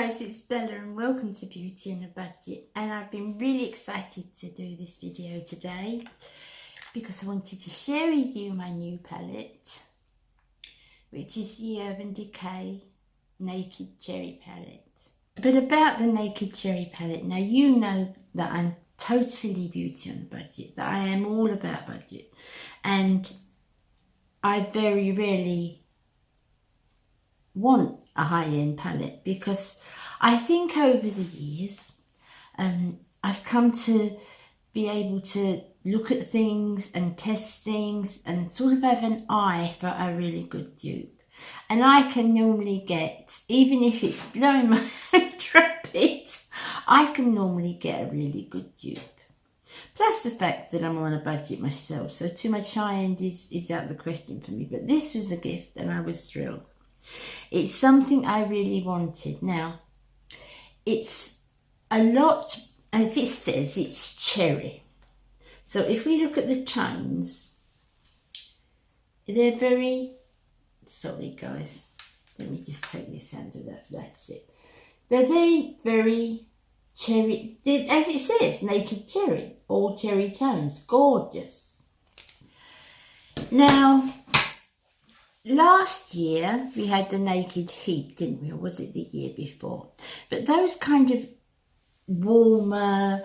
guys, it's Bella and welcome to Beauty on a Budget, and I've been really excited to do this video today because I wanted to share with you my new palette, which is the Urban Decay Naked Cherry palette. But about the Naked Cherry palette, now you know that I'm totally beauty on a budget, that I am all about budget, and I very rarely want a high-end palette because I think over the years I've come to be able to look at things and test things and sort of have an eye for a really good dupe. And I can normally get, even if it's blowing my own trumpet, I can normally get a really good dupe. Plus the fact that I'm on a budget myself, so too much high-end is out of the question for me. But this was a gift and I was thrilled. It's something I really wanted. Now, it's a lot, as it says, it's cherry. So if we look at the tones, they're very, sorry guys, let me just take this under that, that's it. They're very, very cherry, as it says, naked cherry, all cherry tones, gorgeous. Now, last year we had the Naked Heat, didn't we? Or was it the year before? But those kind of warmer,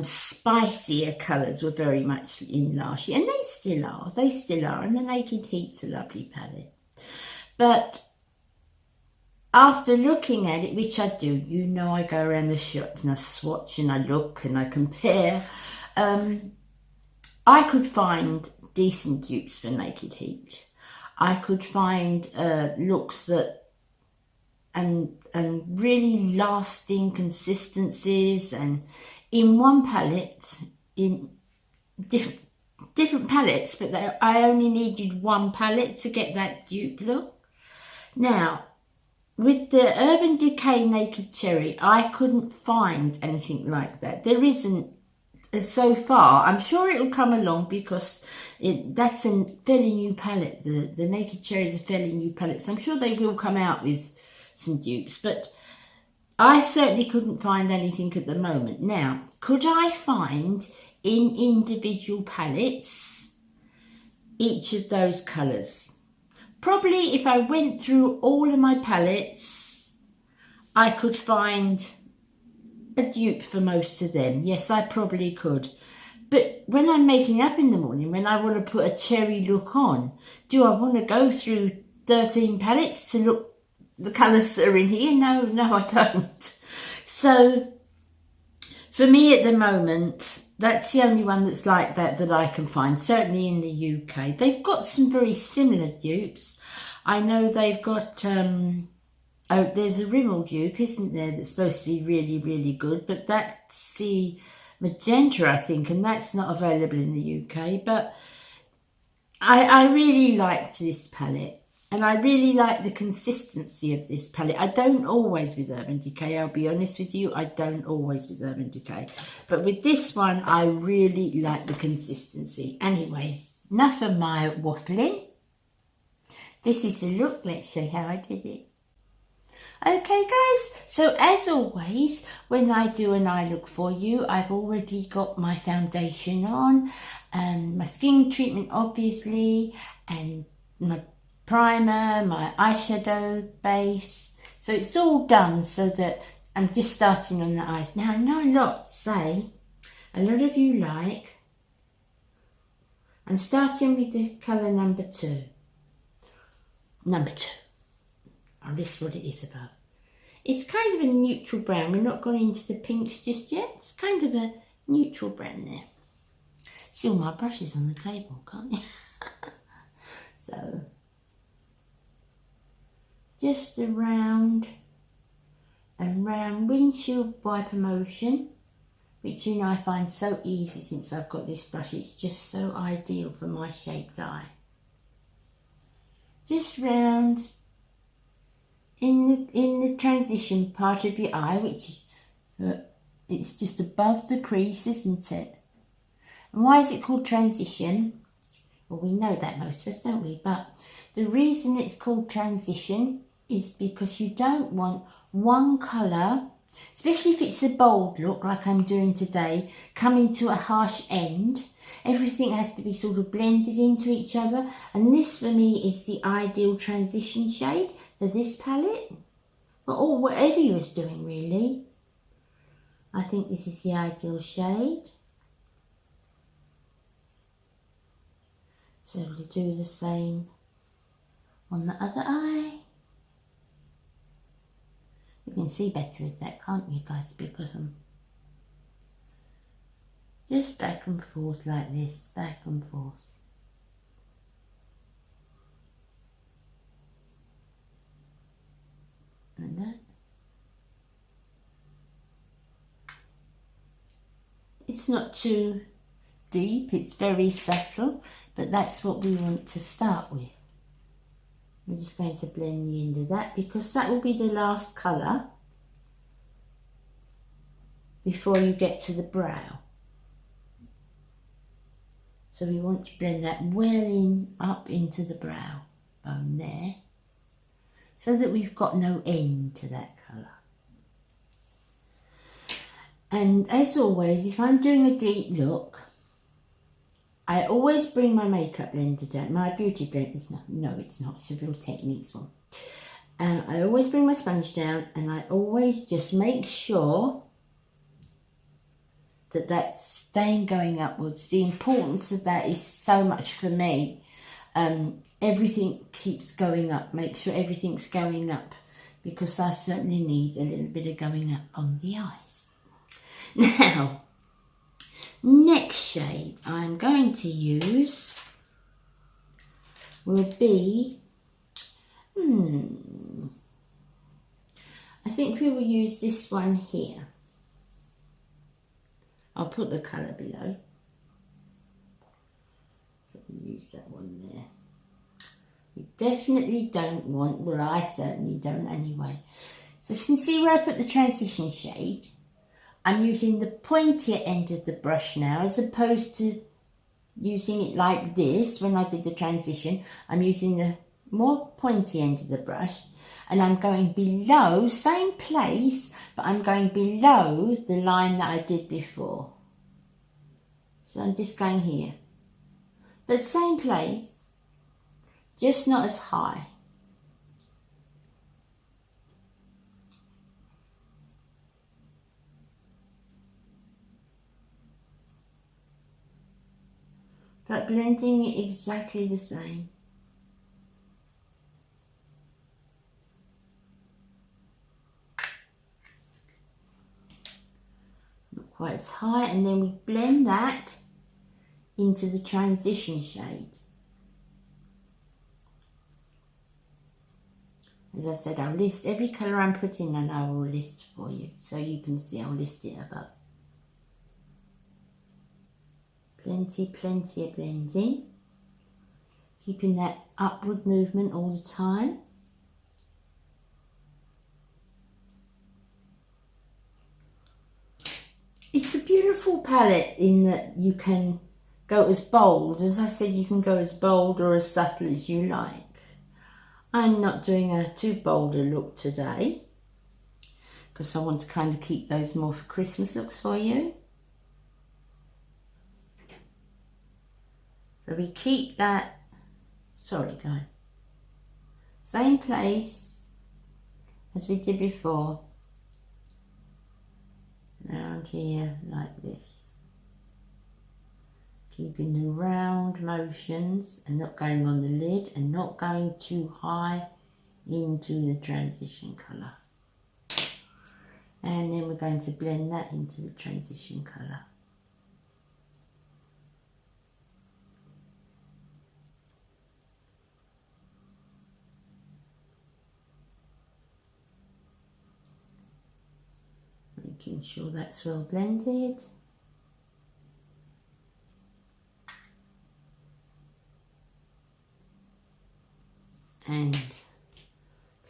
spicier colours were very much in last year. And they still are. And the Naked Heat's a lovely palette. But after looking at it, which I do, you know, I go around the shop and I swatch and I look and I compare. I could find decent dupes for Naked Heat. I could find looks that and really lasting consistencies, and in one palette, in different palettes, but I only needed one palette to get that dupe look. Now, with the Urban Decay Naked Cherry, I couldn't find anything like that. There isn't so far. I'm sure it'll come along because that's a fairly new palette. The Naked Cherry is a fairly new palette, so I'm sure they will come out with some dupes, but I certainly couldn't find anything at the moment. Now, could I find in individual palettes each of those colours? Probably if I went through all of my palettes, I could find a dupe for most of them. Yes, I probably could. But when I'm making up in the morning, when I want to put a cherry look on, do I want to go through 13 palettes to look the colours that are in here? No, I don't. So for me at the moment, that's the only one that's like that I can find, certainly in the UK. They've got some very similar dupes. I know they've got, oh, there's a Rimmel dupe, isn't there, that's supposed to be really, really good, but that's the magenta, I think, and that's not available in the UK. But I really liked this palette, and I really like the consistency of this palette. I don't always with Urban Decay, I'll be honest with you, I don't always with Urban Decay. But with this one, I really like the consistency. Anyway, enough of my waffling. This is the look. Let's show how I did it. Okay guys, so as always, when I do an eye look for you, I've already got my foundation on, and my skin treatment obviously, and my primer, my eyeshadow base. So it's all done, so that I'm just starting on the eyes. Now I know a lot of you like, I'm starting with the colour number 2. Number 2. Oh, this is what it is above. It's kind of a neutral brown. We're not going into the pinks just yet. It's kind of a neutral brown there. See all my brushes on the table, can't you? So, just a round and round windshield wiper motion, which you know I find so easy since I've got this brush. It's just so ideal for my shaped eye. Just round in the transition part of your eye, which it's just above the crease, isn't it? And why is it called transition? Well, we know that most of us, don't we? But the reason it's called transition is because you don't want one colour, especially if it's a bold look like I'm doing today, coming to a harsh end. Everything has to be sort of blended into each other, and this for me is the ideal transition shade for this palette, or whatever you was doing really. I think this is the ideal shade. So we'll do the same on the other eye. You can see better with that, can't you guys, because I'm just back and forth like this, back and forth. And that. It's not too deep, it's very subtle, but that's what we want to start with. I'm just going to blend the end of that because that will be the last colour before you get to the brow. So we want to blend that well in, up into the brow bone there, so that we've got no end to that colour. And as always, if I'm doing a deep look, I always bring my makeup blender down. My beauty blender is not, no it's not, it's a Real Techniques one. And I always bring my sponge down and I always just make sure that that's staying going upwards. The importance of that is so much for me. Everything keeps going up. Make sure everything's going up because I certainly need a little bit of going up on the eyes. Now, next shade I'm going to use will be, I think we will use this one here. I'll put the colour below. So we'll use that one there. You definitely don't want, well I certainly don't anyway. So you can see where I put the transition shade. I'm using the pointier end of the brush now as opposed to using it like this when I did the transition. I'm using the more pointy end of the brush and I'm going below, same place, but I'm going below the line that I did before. So I'm just going here. But same place, just not as high. But blending it exactly the same. Not quite as high, and then we blend that into the transition shade. As I said, I'll list every colour I'm putting and I will list for you. So you can see, I'll list it above. Plenty of blending. Keeping that upward movement all the time. It's a beautiful palette in that you can go as bold. As I said, you can go as bold or as subtle as you like. I'm not doing a too bold a look today because I want to kind of keep those more for Christmas looks for you. So we keep that, sorry guys, same place as we did before, around here like this. Keeping the round motions and not going on the lid and not going too high into the transition colour. And then we're going to blend that into the transition colour. Making sure that's well blended. And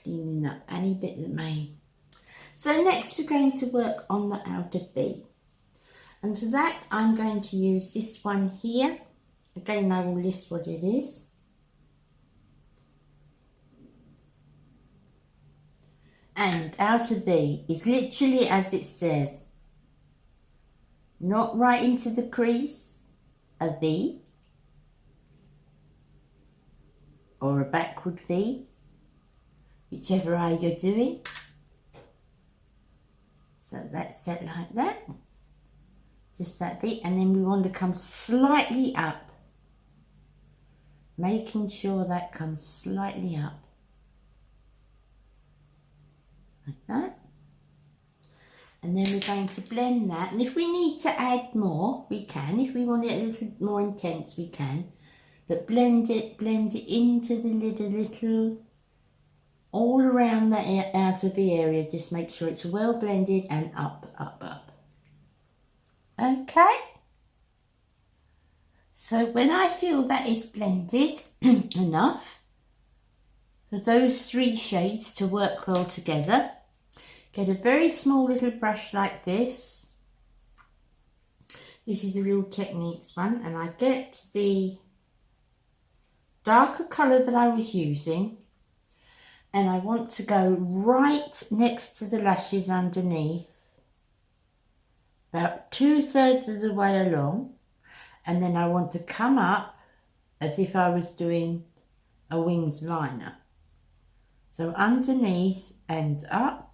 cleaning up any bit that may. So next we're going to work on the outer V. And for that I'm going to use this one here. Again, I will list what it is. And outer V is literally as it says, not right into the crease, a V, or a backward V, whichever eye you're doing. So that's set like that, just that V, and then we want to come slightly up, making sure that comes slightly up, like that. And then we're going to blend that, and if we need to add more, we can. If we want it a little more intense, we can. But blend it into the lid a little, all around that outer V area. Just make sure it's well blended and up, up, up. Okay. So when I feel that is blended enough for those three shades to work well together, get a very small little brush like this. This is a Real Techniques one, and I get the darker colour that I was using, and I want to go right next to the lashes underneath, about 2/3 of the way along, and then I want to come up as if I was doing a wings liner. So underneath and up.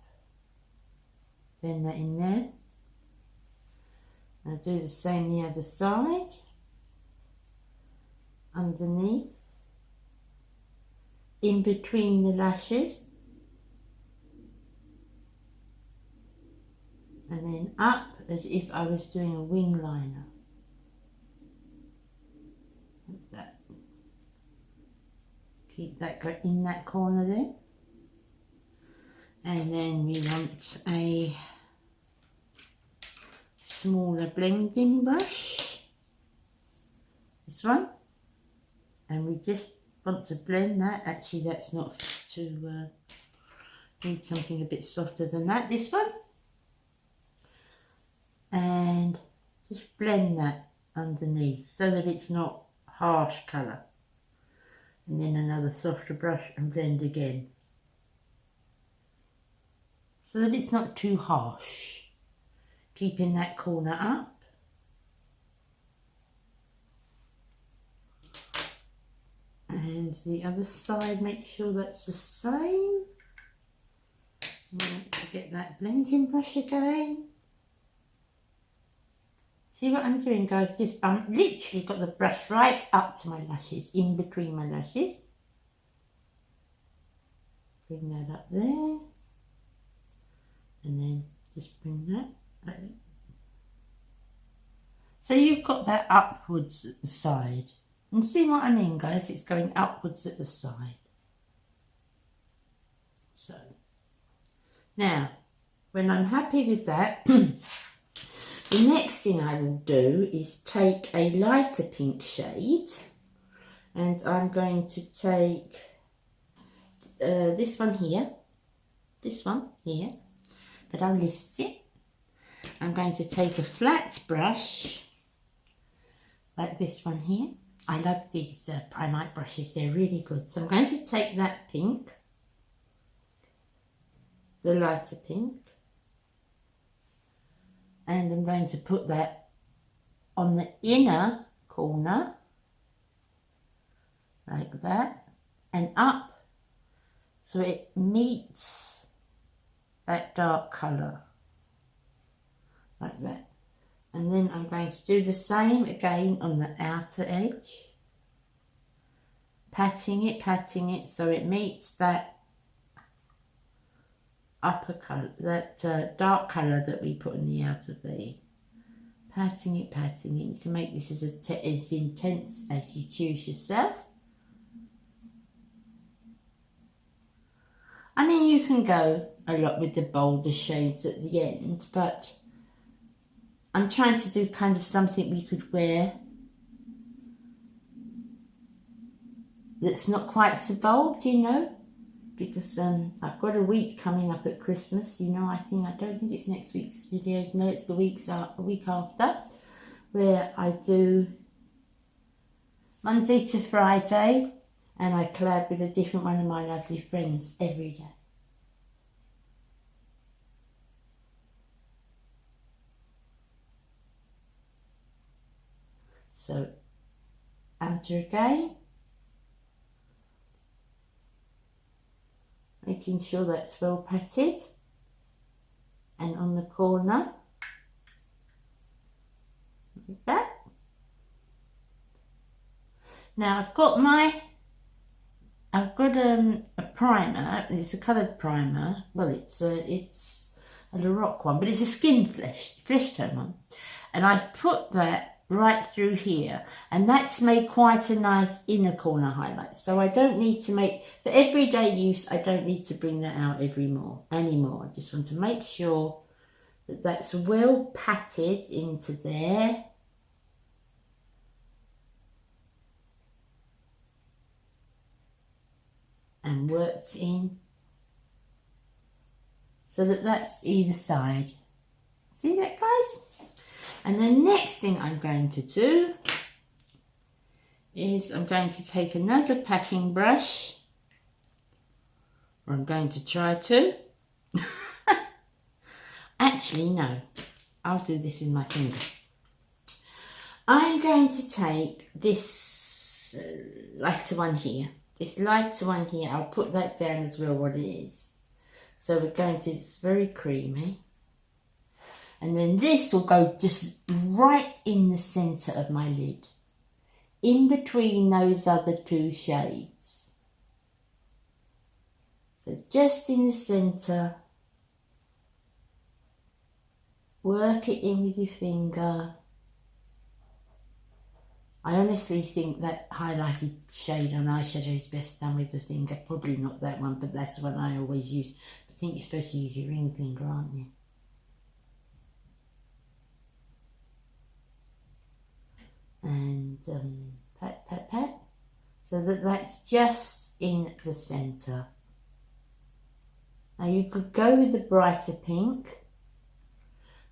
Blend that in there. I'll do the same the other side. Underneath, in between the lashes, and then up as if I was doing a wing liner. Like that. Keep that in that corner there. And then we want a smaller blending brush, this one, and we just want to blend that. Actually, that's not too, need something a bit softer than that, this one. And just blend that underneath so that it's not harsh colour. And then another softer brush and blend again, so that it's not too harsh. Keeping that corner up. And the other side, make sure that's the same. To get that blending brush again. See what I'm doing, guys? Just literally got the brush right up to my lashes, in between my lashes. Bring that up there. And then just bring that. So you've got that upwards at the side, and see what I mean, guys? It's going upwards at the side. So now when I'm happy with that, the next thing I will do is take a lighter pink shade, and I'm going to take this one here, but I'll list it. I'm going to take a flat brush like this one here. I love these Pomade brushes, they're really good. So I'm going to take that pink, the lighter pink, and I'm going to put that on the inner corner like that, and up so it meets that dark colour like that. And then I'm going to do the same again on the outer edge, patting it so it meets that upper colour, that dark colour that we put in the outer V. Patting it. You can make this as intense as you choose yourself. I mean, you can go a lot with the bolder shades at the end, but I'm trying to do kind of something we could wear that's not quite so bold, you know, because I've got a week coming up at Christmas, you know. I don't think it's next week's videos, no, it's the week after, where I do Monday to Friday, and I collab with a different one of my lovely friends every day. So outer again, making sure that's well patted, and on the corner like that. Now I've got a primer. It's a coloured primer. Well, it's a Lorac one, but it's a skin flesh tone one, and I've put that right through here, and that's made quite a nice inner corner highlight. So I don't need to make, for everyday use, I don't need to bring that out anymore. I just want to make sure that that's well patted into there. And worked in so that that's either side. See that, guys? And the next thing I'm going to do is I'm going to take another packing brush, or I'm going to try to. Actually, no, I'll do this with my finger. I'm going to take this lighter one here. This lighter one here, I'll put that down as well, what it is. So we're going to, it's very creamy. And then this will go just right in the centre of my lid, in between those other two shades. So just in the centre, work it in with your finger. I honestly think that highlighted shade on eyeshadow is best done with the finger. Probably not that one, but that's the one I always use. I think you're supposed to use your ring finger, aren't you? And pat, pat, pat. So that's just in the centre. Now you could go with the brighter pink,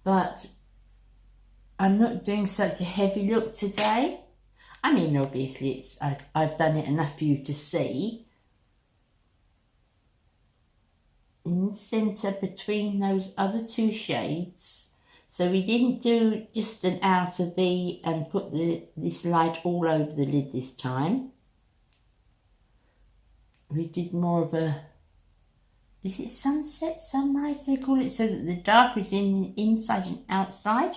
but I'm not doing such a heavy look today. I mean, obviously, I've done it enough for you to see. In the centre between those other two shades. So we didn't do just an outer V and put this light all over the lid this time. We did more of a, is it sunset, sunrise they call it? So that the dark is inside and outside.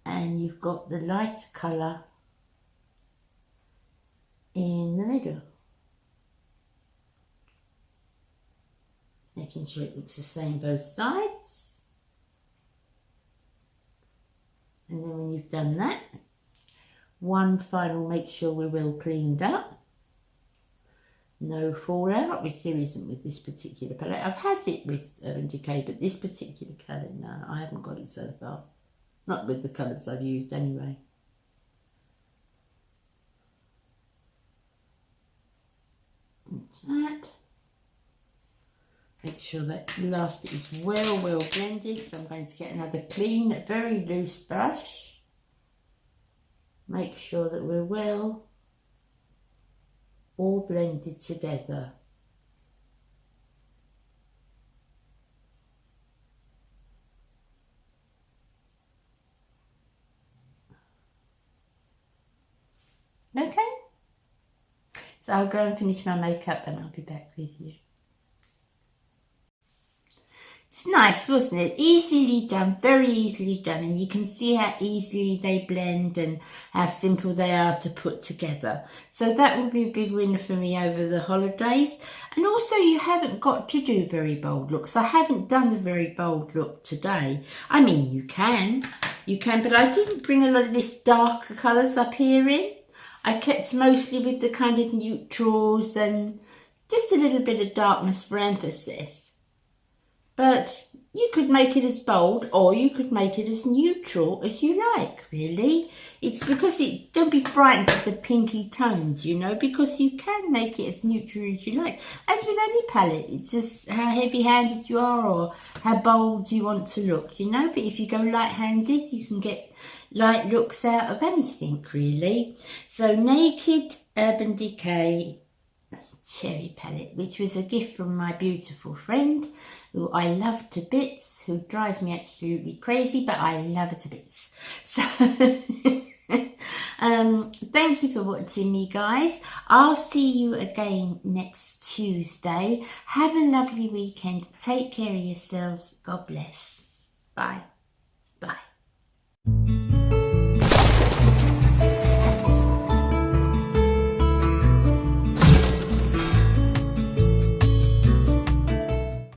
And you've got the lighter colour in the middle, making sure it looks the same both sides. And then when you've done that, one final, make sure we're well cleaned up, no fallout, which there isn't with this particular palette. I've had it with Urban Decay, but this particular colour, no, I haven't got it so far, not with the colours I've used anyway. That. Make sure that last bit is well blended. So I'm going to get another clean, very loose brush. Make sure that we're well all blended together. Okay. So I'll go and finish my makeup and I'll be back with you. It's nice, wasn't it? Easily done, very easily done, and you can see how easily they blend and how simple they are to put together. So that will be a big winner for me over the holidays. And also you haven't got to do very bold looks. I haven't done a very bold look today. I mean, you can, but I didn't bring a lot of this darker colours up here in. I kept mostly with the kind of neutrals and just a little bit of darkness for emphasis. But you could make it as bold or you could make it as neutral as you like, really. It's because don't be frightened of the pinky tones, you know, because you can make it as neutral as you like. As with any palette, it's just how heavy-handed you are or how bold you want to look, you know. But if you go light-handed, you can get light looks out of anything, really. So Naked Urban Decay Cherry Palette, which was a gift from my beautiful friend, who I love to bits, who drives me absolutely crazy, but I love her to bits. So Thank you for watching me, guys. I'll see you again next Tuesday. Have a lovely weekend. Take care of yourselves. God bless. Bye.